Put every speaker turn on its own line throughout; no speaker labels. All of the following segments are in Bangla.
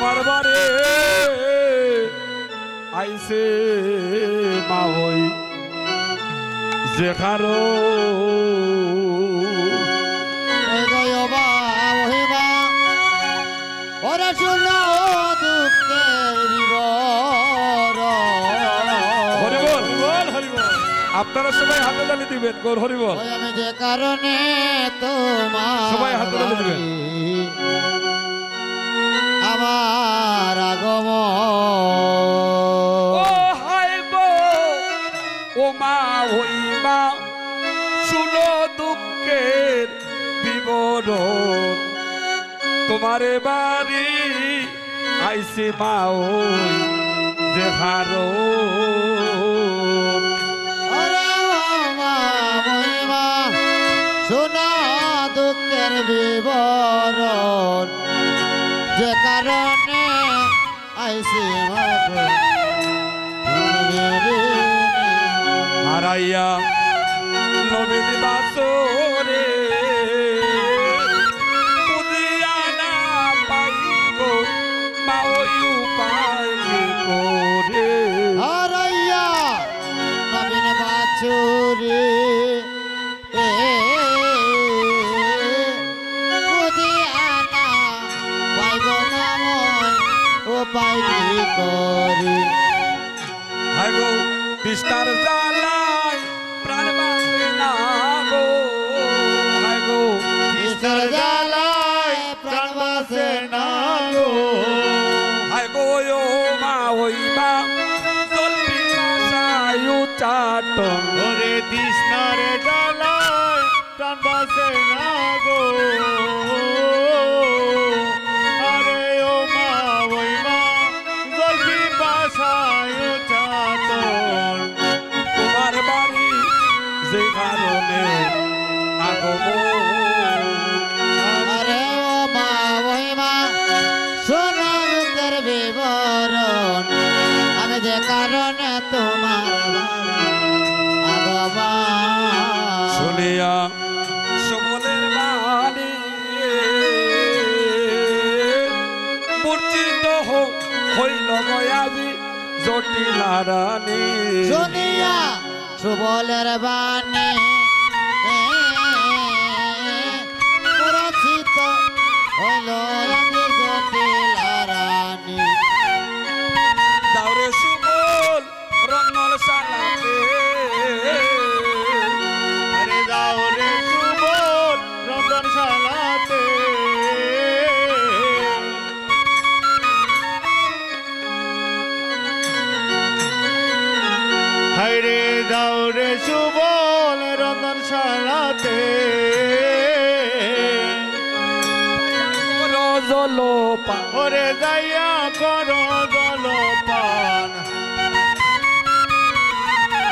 তোমার বারে আইছে মা হই যেখারো
ওরা শুনো দুঃখের
আপনারা সবাই হাতে তালি দিবেন গৌর হরিবল।
আমি যে কারণে তোমার
সবাই হাতে তালি দিবেন।
আমার আগম
ও হায় গো ও মা ওই মা শুনো দুঃখের বিবরণ তোমারে বাড়ি আইসি মা ওই দেখারো
শোনা দুঃখের বিবরণ যে কারণে আইসি
হারাইয়া নবীন বাসরে পুদিয়া না পাইব মা ওই উপায় করে
হারাইয়া নবীন বাছুরে
তিস্তার জ্বালায় প্রাণ বাঁচে না গো হায় গো
তিস্তার জ্বালায় প্রাণ বাঁচে না গো
হায় গো ও মা ওই মা জলপি আশায় চাটন
ওরে তিস্তার জ্বালায় প্রাণ বাঁচে না গো আরে ও মা ওই মা জলপি বাসায় চাটন
তোমার বাড়ি যে কারণে আগমন
আরে ও মা ওই মা শোনা দুঃখের বিবরণ আমি যে কারণে তোমার আগমন
শুনিয়া সুবলের বাণী মূর্ছিত হইল গয়াজি জটিলা রানী
শুনিয়া সুবলের বাণী মূর্ছিত হইল জটিলা রানী
দাউরে সুবল রঙ্গল সালাতে
আরে দাউরে সুবল রতন সালাতে হায়রে দাউরে সুবল রতন সালাতে
জলপা
ওরে যাইয়া করো জলপান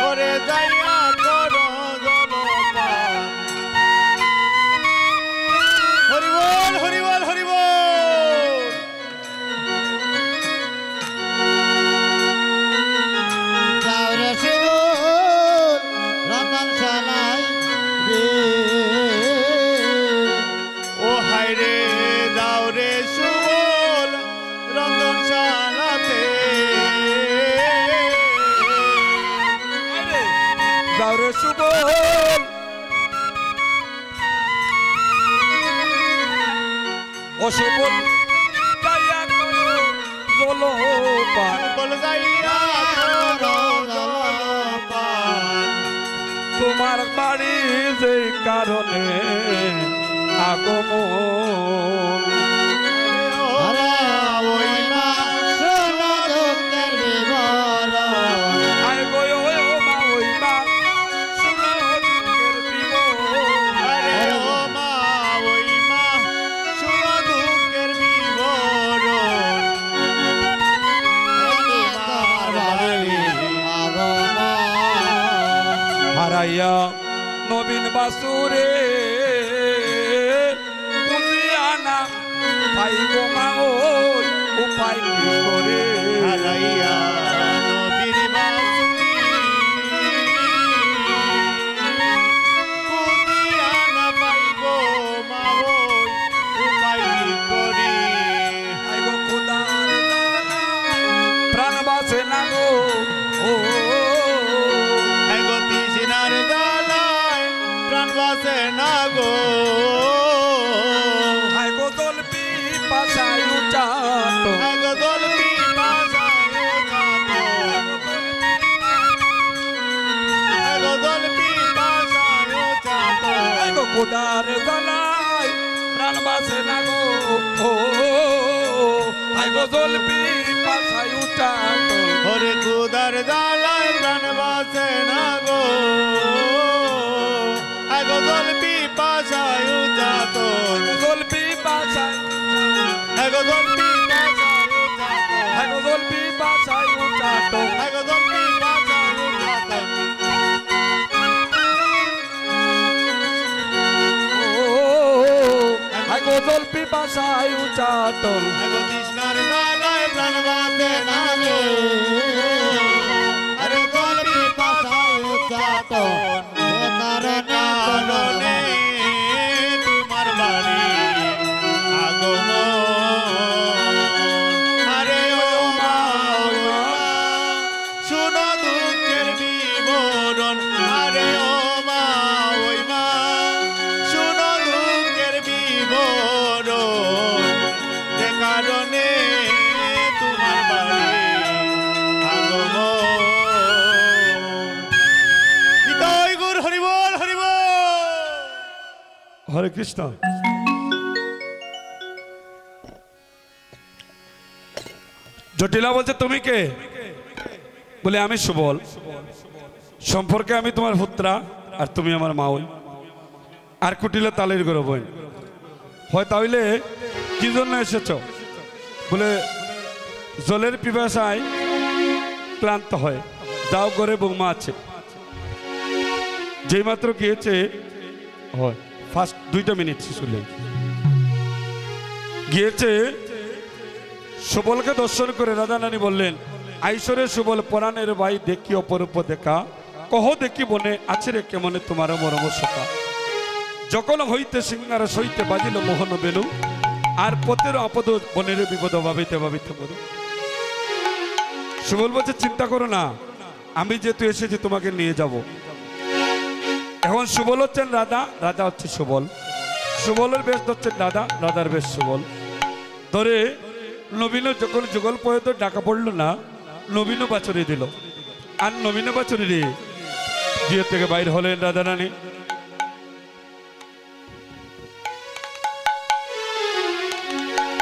ওরে যাইয়া করো জলপান হরিবল হরিবল হরিবল যাওরে সুবল রতন শালাই রে ও হায় রে যাওরে সুবল রতন শালাতে
দাউরে সুবল ও সুবল যাইয়া করো জলপান
বল যাইয়া করো জলপান
তোমার বাড়ি যে কারণে আগমন
আরে ওই মা শোনা দুঃখের বিবরণ
আয় গো ও মা ওই মা শুনো দুঃখের বিবরণ
আরে ও মা ওই মা শোনা দুঃখের বিবরণ তোমার বাড়ি আগমন
হারাইয়া নবীন বাসুরে পুজিয়ানা পাই গো মা ওই উপায় কি করে
হারাইয়া নবীর বাঁশুরি পুদিয়া না পাইব মা ওই উপায় কি করি
আই গো খোদার ও
এগো তৃষ্ণার জ্বালায় প্রাণ বাসে না গো
হায় গো দোল পিপাসায় উচাট
এগো দোল পিপাসায় উচাট এগো দোল পিপাসায় উচাট
হায় গো কোদার জ্বালায় প্রাণ বাসে না গো ও হায় গো দোল পিপাসায় উচাট
ওরে কুদার জ্বালায় প্রাণ বাসে না গো এগো দোল পিপাসায় উচাট
দোল পিপাসায়
এগো দোল পিপাসায় উচাট
হায় গো দোল পিপাসায় উচাট
এগো দোল পিপাসায় উচাট
হায় গো দোল পিপাসায় উচাট
এগো তৃষ্ণার জ্বালায় প্রাণ বাসে না গো আরে দোল পিপাসায় উচাট কারণে তোমার বাড়ি আগমন আরে ও মা শুনো দুঃখের বিবরণ আরে ও মা ওই মা শুনো দুঃখের বিবরণ যে কারণে তোমার বাড়ি আগমন নিতাই গৌর হরিবল হরিবল
হরে কৃষ্ণ জটিলা বলছে তুমি কে বলে আমি সুবল সম্পর্কে আমি তোমার পুত্রা আর তুমি আমার মাওই আর কুটিলে তালের গরব হয় তাহলে কি জন্য এসেছ বলে জলের পিপাসায় ক্লান্ত হয় যাও করে বৌমা আছে যেই মাত্র গিয়েছে হয় ফার্স্ট 2 মিনিট শুনলে গিয়েছে সুবলকে দর্শন করে রাধা রানী বললেন আইসরে সুবল পরাণের ভাই দেখি অপরূপ দেখা কহ দেখি বনে আছে রে কেমনে তোমার মরম সখা যখন হইতে সিংহার সইতে বাজিল মোহন বেনু আর পথের আপদ বনের বিপদ ভাবিতে ভাবিতে মরু সুবল বলছে চিন্তা করো না আমি যেহেতু এসেছি তোমাকে নিয়ে যাব এখন সুবল হচ্ছেন রাধা রাধা হচ্ছে সুবল সুবলের বেশ হচ্ছেন রাধা রাধার বেশ সুবল ধরে নবীন যখন যুগল পয়ত ডাকা পড়লো না নবীন বাছুরি দিল আর নবীন বাছুরি রে গিয়ে থেকে বাইর হলেন রাধা রানী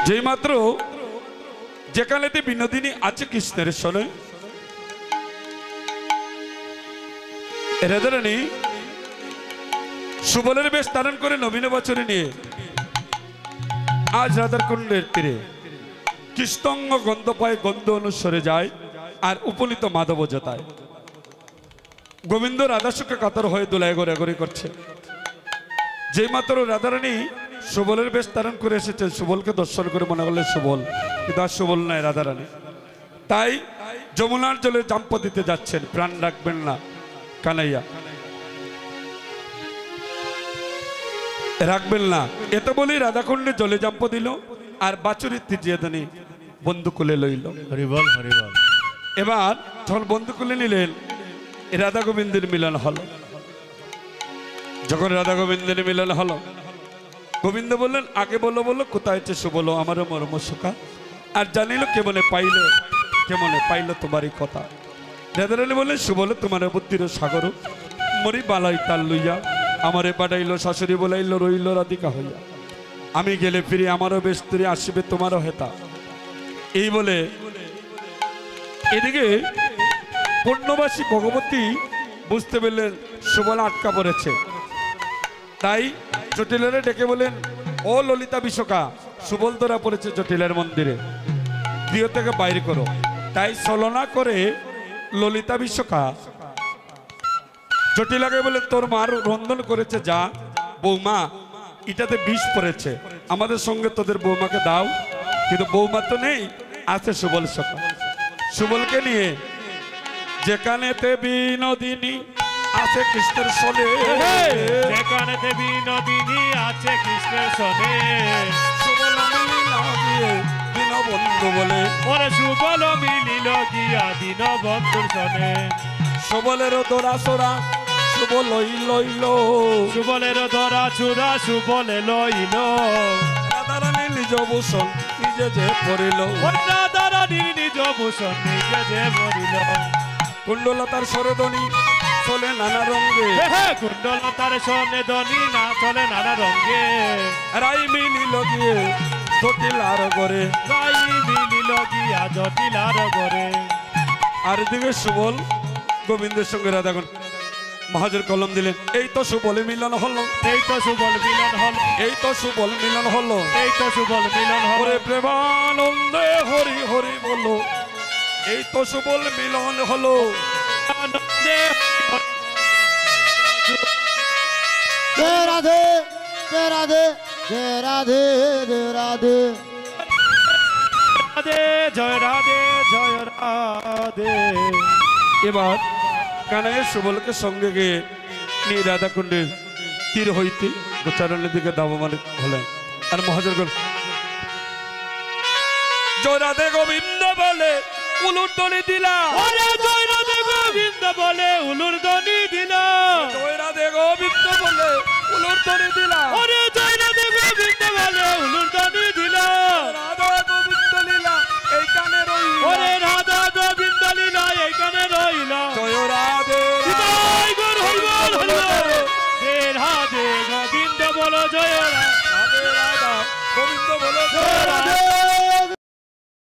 যেই মাত্র যেখানেতে বিনোদিনী আছে কৃষ্ণের সনে রাধা রানী সুবলের বেশ ধারণ করে নবীন বাছুরি নিয়ে আজ রাধার কুণ্ডের তীরে কৃষ্ণঙ্গ গন্ধ পায় গন্ধ অনুসরে যায় আর উপনীত মাধব জতায় গোবিন্দ রাধাসুকে কাতর হয়ে দোলায় গড়াগড়ি করছে যেই মাত্র রাধারানী সুবলের বেশ ধারণ করে এসেছে সুবলকে দর্শন করে মনে করলেন সুবল কিন্তু আর সুবল নয় রাধারানী তাই যমুনার জলে জাম্প দিতে যাচ্ছেন প্রাণ রাখবেন না কানাইয়া রাখবেন না এত বলেই রাধাকুণ্ডে জলে জাম্প দিল আর বাছুরির তিজিয়াদানি বন্ধু কোলে লইল
হরিবল হরিবল
এবার যখন বন্ধু কোলে নিলেন রাধা গোবিন্দের মিলন হলো যখন রাধা গোবিন্দের মিলন হলো গোবিন্দ বললেন আগে বলো বলো কোথায় হচ্ছে সুবল আমারও মর্ম সুখা আর জানিল কেমনে পাইল তোমারই কথা রাধারানী বললেন সুবল তোমার বুদ্ধির সাগর মরি বালাই তাল লইয়া আমারে পাঠাইল শাশুড়ি বলাইল রইল রাধিকা হইয়া আমি গেলে ফিরে আমারও বেশ তুরি আসবে তোমারও হেতা এই বলে এদিকে পূর্ণবাসী ভগবতী বুঝতে পারলেন সুবল আটকা পড়েছে তাই জটিলের ডেকে বলেন ও ললিতা বিশোকা সুবল ধরা পড়েছে জটিলের মন্দিরে গৃহ থেকে বাইরে করো তাই ছলনা করে ললিতা বিশোকা জটিলাকে বলে তোর মার রন্ধন করেছে যা বৌমা এটাতে বিষ পড়েছে আমাদের সঙ্গে তোদের বৌমাকে দাও কিন্তু বৌমা তো নেই আছে সুবল সখা সুবলকে নিয়ে যেখানেতে বিনোদিনী আছে কৃষ্ণের সনে
যেখানেতে বিনোদিনী আছে কৃষ্ণের সনে
সুবল মিলিলা দিয়ে বন্ধু বলে
ওরে সুবল মিলিল গিয়া দিন বন্ধুর সনে
সুবলের দোরা সোরা শুভ লইল
সুবলের ধরা চূড়া সুবলে লইল
রাধারানী নিজ ভূষণ নিজে যে পড়িল
রাধারানীর নিজ ভূষণ নিজে যে ভরিল
কুণ্ডলতার সরদনী চলে নানা রঙ্গে
কুণ্ডলতার সনে ধনী না চলে নানা রঙ্গে
রাই মিলিল গিয়ে জটিলার করে
রাই মিলিল গিয়া জটিলার গরে
আর এদিকে সুবল গোবিন্দের সঙ্গে রাধাগণ মহাজের কলম দিলেন এই তো সুবল মিলন হলো
এই তো সুবল মিলন হল
এই তো সুবল মিলন হলো
এই তো সুবল মিলন হল
ওরে প্রেমানন্দে হরি হরি বলো এই তো সুবল মিলন হলো
আনন্দে
जय राधे जय राधे जय राधे जय राधे
রাধে জয় রাধে জয় রাধে
এবার কানাইয়ের সুবলকে সঙ্গে গিয়ে নিয়ে রাধাকুণ্ডের তীর হইতে গোচারণের দিকে দাবমান হলেন আর মহাজন জয় রাধে গোবিন্দ বলে উলুর দড়ি দিলা
ওরে জয় রাধে গোবিন্দ বলে উলুর ধ্বনি দিল
জয় রাধে গোবিন্দ বলে উলুর দড়ি দিলা
ওরে জয় রাধে গোবিন্দ বলে উলুর ধ্বনি দিল
রাধা গোবিন্দ লীলা এই কানে রইলা
ওরে রাধা গোবিন্দ লীলা এইখানে রইল
জয় রাধে
জয় গুর হইল হইল হে রাধে গোবিন্দ বলো জয় রাধে
রাধে রাধা গোবিন্দ বলো জয়
जय
রাধে
राधे